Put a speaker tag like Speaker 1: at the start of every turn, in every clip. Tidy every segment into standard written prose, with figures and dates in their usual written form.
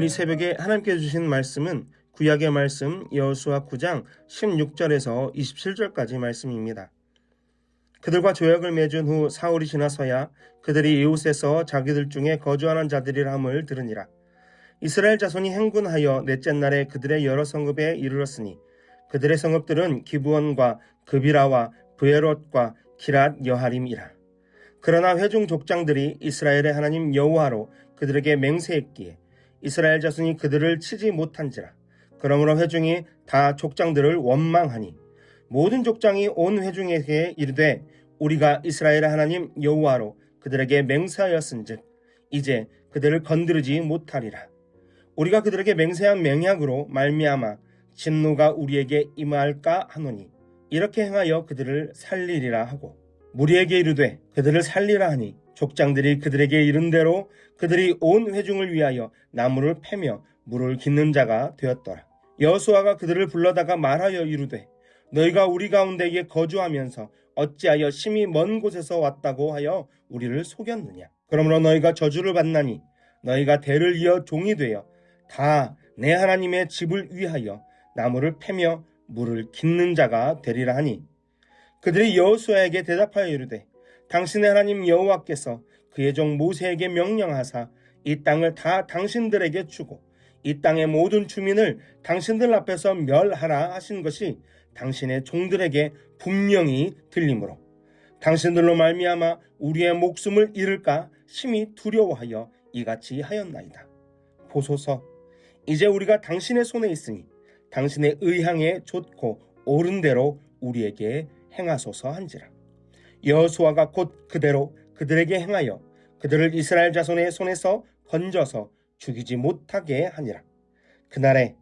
Speaker 1: 오늘 이 새벽에 하나님께서 주신 말씀은 구약의 말씀 여호수아 9장 16절에서 27절까지 말씀입니다. 그들과 조약을 맺은 후 사흘이 지나서야 그들이 이웃에서 자기들 중에 거주하는 자들이라 함을 들으니라. 이스라엘 자손이 행군하여 넷째 날에 그들의 여러 성읍에 이르렀으니 그들의 성읍들은 기브온과 그비라와 브에롯과 기랏 여하림이라. 그러나 회중 족장들이 이스라엘의 하나님 여호와로 그들에게 맹세했기에 이스라엘 자손이 그들을 치지 못한지라. 그러므로 회중이 다 족장들을 원망하니 모든 족장이 온 회중에게 이르되 우리가 이스라엘의 하나님 여호와로 그들에게 맹세하였은즉 이제 그들을 건드리지 못하리라. 우리가 그들에게 맹세한 맹약으로 말미암아 진노가 우리에게 임할까 하노니 이렇게 행하여 그들을 살리리라 하고 무리에게 이르되 그들을 살리라 하니 족장들이 그들에게 이른 대로 그들이 온 회중을 위하여 나무를 패며 물을 깃는 자가 되었더라. 여호수아가 그들을 불러다가 말하여 이르되 너희가 우리 가운데에 거주하면서 어찌하여 심히 먼 곳에서 왔다고 하여 우리를 속였느냐. 그러므로 너희가 저주를 받나니 너희가 대를 이어 종이 되어 다 내 하나님의 집을 위하여 나무를 패며 물을 깃는 자가 되리라 하니 그들이 여호수아에게 대답하여 이르되 당신의 하나님 여호와께서 그의 종 모세에게 명령하사 이 땅을 다 당신들에게 주고 이 땅의 모든 주민을 당신들 앞에서 멸하라 하신 것이 당신의 종들에게 분명히 들리므로 당신들로 말미암아 우리의 목숨을 잃을까 심히 두려워하여 이같이 하였나이다. 보소서, 이제 우리가 당신의 손에 있으니 당신의 의향에 좋고 옳은 대로 우리에게 행하소서 한지라. 여호수아가 곧 그대로 그들에게 행하여 그들을 이스라엘 자손의 손에서 건져서 죽이지 못하게 하니라. 그날에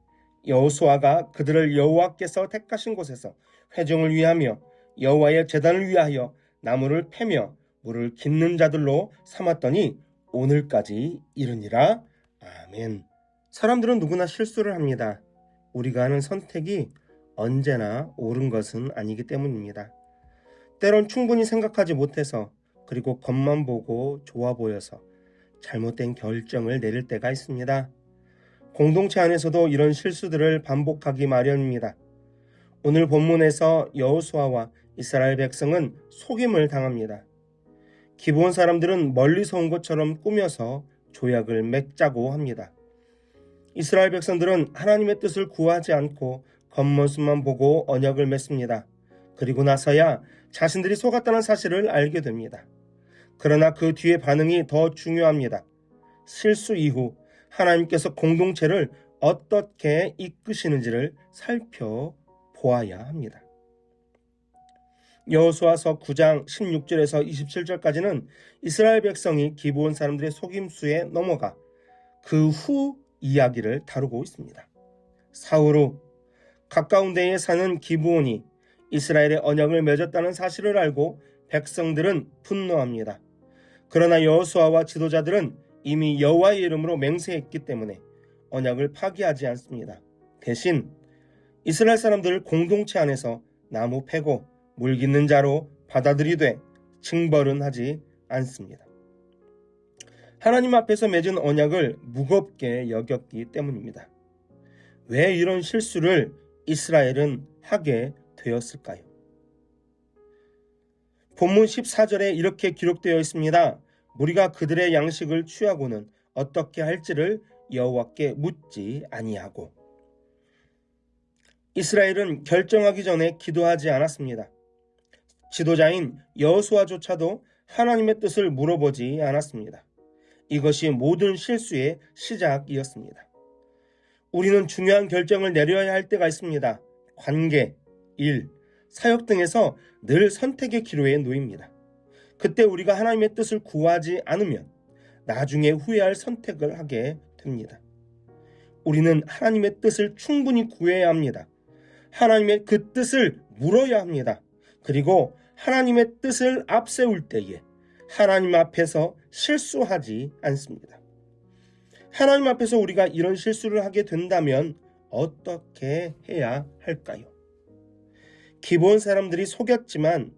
Speaker 1: 여호수아가 그들을 여호와께서 택하신 곳에서 회중을 위하며 여호와의 제단을 위하여 나무를 패며 물을 깃는 자들로 삼았더니 오늘까지 이르니라. 아멘. 사람들은 누구나 실수를 합니다. 우리가 하는 선택이 언제나 옳은 것은 아니기 때문입니다. 때론 충분히 생각하지 못해서 그리고 겉만 보고 좋아 보여서 잘못된 결정을 내릴 때가 있습니다. 공동체 안에서도 이런 실수들을 반복하기 마련입니다. 오늘 본문에서 여호수아와 이스라엘 백성은 속임을 당합니다. 기브온 사람들은 멀리서 온 것처럼 꾸며서 조약을 맺자고 합니다. 이스라엘 백성들은 하나님의 뜻을 구하지 않고 겉모습만 보고 언약을 맺습니다. 그리고 나서야 자신들이 속았다는 사실을 알게 됩니다. 그러나 그 뒤의 반응이 더 중요합니다. 실수 이후 하나님께서 공동체를 어떻게 이끄시는지를 살펴보아야 합니다. 여호수아서 9장 16절에서 27절까지는 이스라엘 백성이 기브온 사람들의 속임수에 넘어가 그 후 이야기를 다루고 있습니다. 사흘 후 가까운 데에 사는 기브온이 이스라엘의 언약을 맺었다는 사실을 알고 백성들은 분노합니다. 그러나 여호수아와 지도자들은 이미 여호와의 이름으로 맹세했기 때문에 언약을 파기하지 않습니다. 대신 이스라엘 사람들을 공동체 안에서 나무 패고 물 깃는 자로 받아들이되 징벌은 하지 않습니다. 하나님 앞에서 맺은 언약을 무겁게 여겼기 때문입니다. 왜 이런 실수를 이스라엘은 하게 되었을까요? 본문 14절에 이렇게 기록되어 있습니다. 무리가 그들의 양식을 취하고는 어떻게 할지를 여호와께 묻지 아니하고. 이스라엘은 결정하기 전에 기도하지 않았습니다. 지도자인 여호수아조차도 하나님의 뜻을 물어보지 않았습니다. 이것이 모든 실수의 시작이었습니다. 우리는 중요한 결정을 내려야 할 때가 있습니다. 관계, 일, 사역 등에서 늘 선택의 기로에 놓입니다. 그때 우리가 하나님의 뜻을 구하지 않으면 나중에 후회할 선택을 하게 됩니다. 우리는 하나님의 뜻을 충분히 구해야 합니다. 하나님의 그 뜻을 물어야 합니다. 그리고 하나님의 뜻을 앞세울 때에 하나님 앞에서 실수하지 않습니다. 하나님 앞에서 우리가 이런 실수를 하게 된다면 어떻게 해야 할까요? 기브온 사람들이 속였지만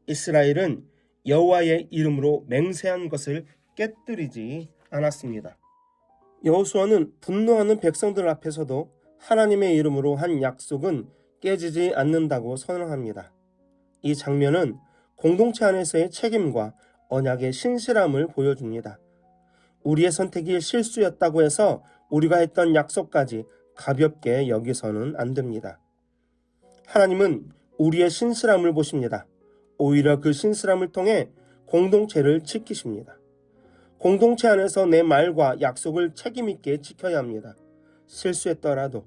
Speaker 1: 이스라엘은 여호와의 이름으로 맹세한 것을 깨뜨리지 않았습니다. 여호수아는 분노하는 백성들 앞에서도 하나님의 이름으로 한 약속은 깨지지 않는다고 선언합니다. 이 장면은 공동체 안에서의 책임과 언약의 신실함을 보여줍니다. 우리의 선택이 실수였다고 해서 우리가 했던 약속까지 가볍게 여기서는 안 됩니다. 하나님은 우리의 신실함을 보십니다. 오히려 그 신실함을 통해 공동체를 지키십니다. 공동체 안에서 내 말과 약속을 책임있게 지켜야 합니다. 실수했더라도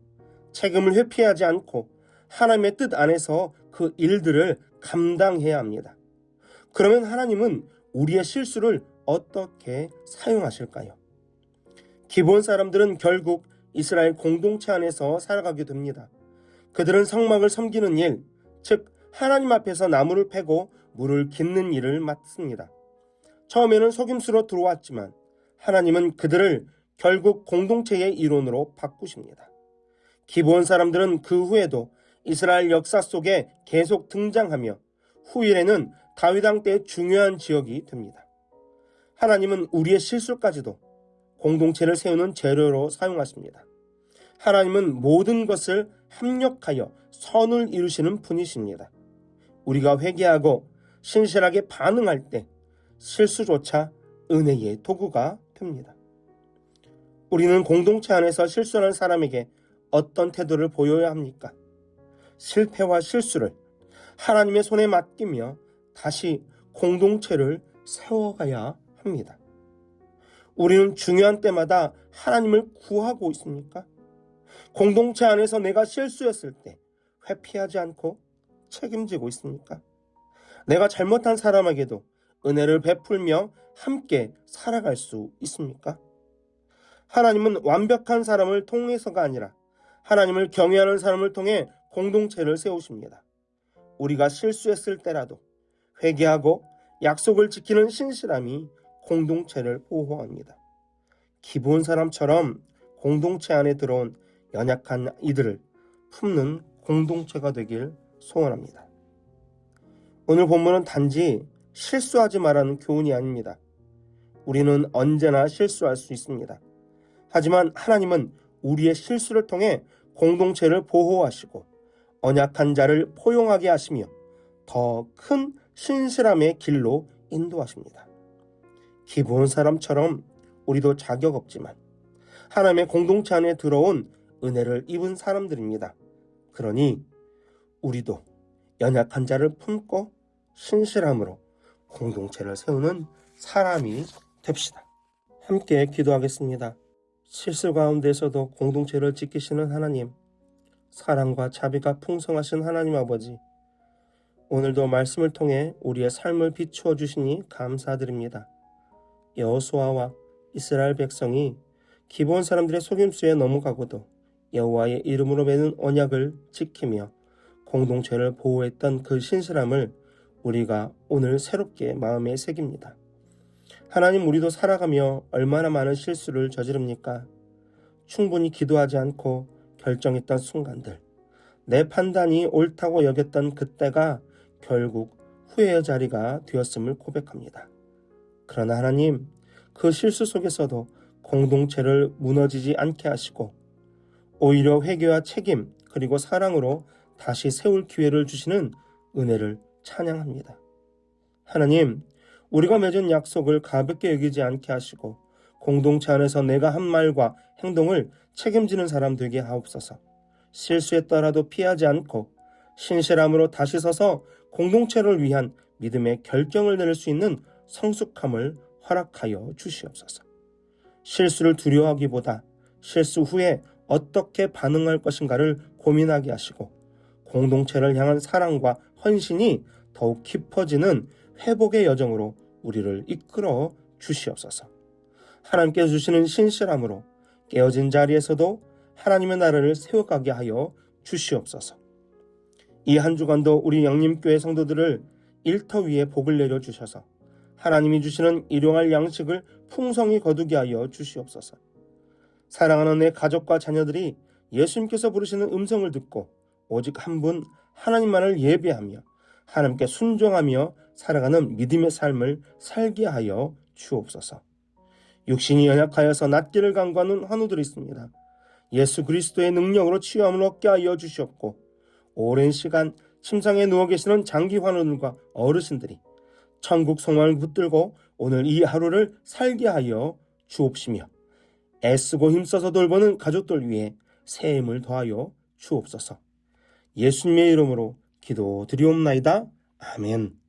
Speaker 1: 책임을 회피하지 않고 하나님의 뜻 안에서 그 일들을 감당해야 합니다. 그러면 하나님은 우리의 실수를 어떻게 사용하실까요? 기브온 사람들은 결국 이스라엘 공동체 안에서 살아가게 됩니다. 그들은 성막을 섬기는 일, 즉 하나님 앞에서 나무를 패고 물을 깃는 일을 맡습니다. 처음에는 속임수로 들어왔지만 하나님은 그들을 결국 공동체의 일원으로 바꾸십니다. 기브온 사람들은 그 후에도 이스라엘 역사 속에 계속 등장하며 후일에는 다윗 왕 때의 중요한 지역이 됩니다. 하나님은 우리의 실수까지도 공동체를 세우는 재료로 사용하십니다. 하나님은 모든 것을 합력하여 선을 이루시는 분이십니다. 우리가 회개하고 신실하게 반응할 때 실수조차 은혜의 도구가 됩니다. 우리는 공동체 안에서 실수하는 사람에게 어떤 태도를 보여야 합니까? 실패와 실수를 하나님의 손에 맡기며 다시 공동체를 세워가야 합니다. 우리는 중요한 때마다 하나님을 구하고 있습니까? 공동체 안에서 내가 실수했을 때 회피하지 않고 책임지고 있습니까? 내가 잘못한 사람에게도 은혜를 베풀며 함께 살아갈 수 있습니까? 하나님은 완벽한 사람을 통해서가 아니라 하나님을 경외하는 사람을 통해 공동체를 세우십니다. 우리가 실수했을 때라도 회개하고 약속을 지키는 신실함이 공동체를 보호합니다. 기브온 사람처럼 공동체 안에 들어온 연약한 이들을 품는 공동체가 되길 소원합니다. 오늘 본문은 단지 실수하지 말라는 교훈이 아닙니다. 우리는 언제나 실수할 수 있습니다. 하지만 하나님은 우리의 실수를 통해 공동체를 보호하시고 언약한 자를 포용하게 하시며 더 큰 신실함의 길로 인도하십니다. 기브온 사람처럼 우리도 자격 없지만 하나님의 공동체 안에 들어온 은혜를 입은 사람들입니다. 그러니 우리도 연약한 자를 품고 신실함으로 공동체를 세우는 사람이 됩시다. 함께 기도하겠습니다. 실수 가운데서도 공동체를 지키시는 하나님, 사랑과 자비가 풍성하신 하나님 아버지, 오늘도 말씀을 통해 우리의 삶을 비추어 주시니 감사드립니다. 여호수아와 이스라엘 백성이 기브온 사람들의 속임수에 넘어가고도 여호와의 이름으로 맺은 언약을 지키며 공동체를 보호했던 그 신실함을 우리가 오늘 새롭게 마음에 새깁니다. 하나님, 우리도 살아가며 얼마나 많은 실수를 저지릅니까? 충분히 기도하지 않고 결정했던 순간들, 내 판단이 옳다고 여겼던 그때가 결국 후회의 자리가 되었음을 고백합니다. 그러나 하나님, 그 실수 속에서도 공동체를 무너지지 않게 하시고 오히려 회개와 책임 그리고 사랑으로 다시 세울 기회를 주시는 은혜를 찬양합니다. 하나님, 우리가 맺은 약속을 가볍게 여기지 않게 하시고 공동체 안에서 내가 한 말과 행동을 책임지는 사람 되게 하옵소서. 실수했더라도 피하지 않고 신실함으로 다시 서서 공동체를 위한 믿음의 결정을 내릴 수 있는 성숙함을 허락하여 주시옵소서. 실수를 두려워하기보다 실수 후에 어떻게 반응할 것인가를 고민하게 하시고 공동체를 향한 사랑과 헌신이 더욱 깊어지는 회복의 여정으로 우리를 이끌어 주시옵소서. 하나님께서 주시는 신실함으로 깨어진 자리에서도 하나님의 나라를 세워가게 하여 주시옵소서. 이 한 주간도 우리 영림교회 성도들을 일터 위에 복을 내려주셔서 하나님이 주시는 일용할 양식을 풍성히 거두게 하여 주시옵소서. 사랑하는 내 가족과 자녀들이 예수님께서 부르시는 음성을 듣고 오직 한 분 하나님만을 예배하며 하나님께 순종하며 살아가는 믿음의 삶을 살게 하여 주옵소서. 육신이 연약하여서 낫기를 간구하는 환우들이 있습니다. 예수 그리스도의 능력으로 치유함을 얻게 하여 주시옵고, 오랜 시간 침상에 누워 계시는 장기 환우들과 어르신들이 천국 소망을 붙들고 오늘 이 하루를 살게 하여 주옵시며, 애쓰고 힘써서 돌보는 가족들 위해 새 힘을 더하여 주옵소서. 예수님의 이름으로 기도드리옵나이다. 아멘.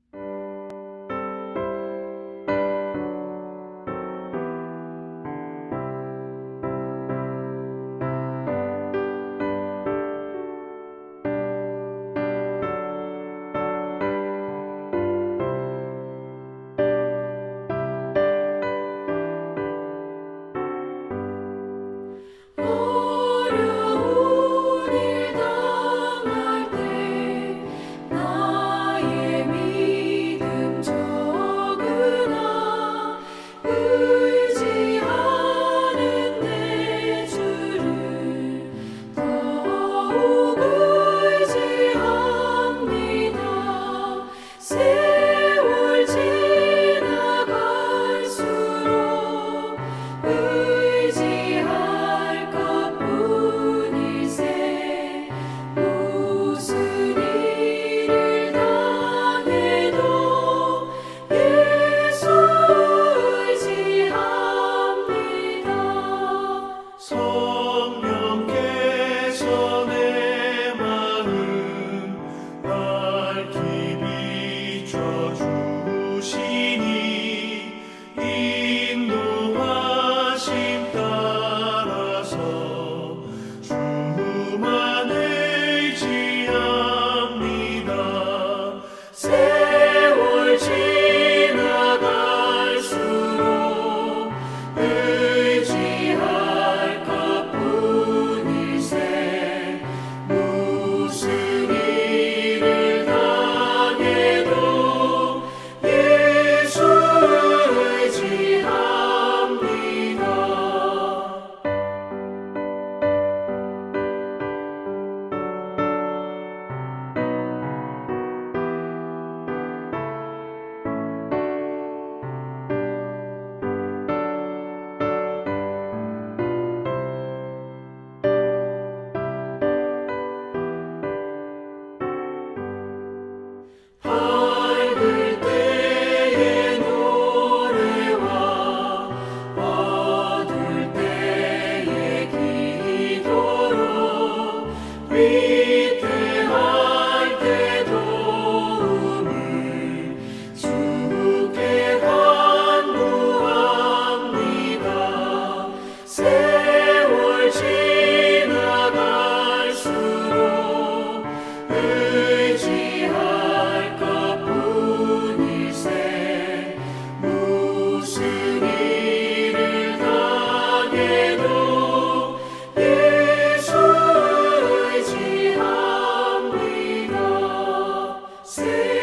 Speaker 2: say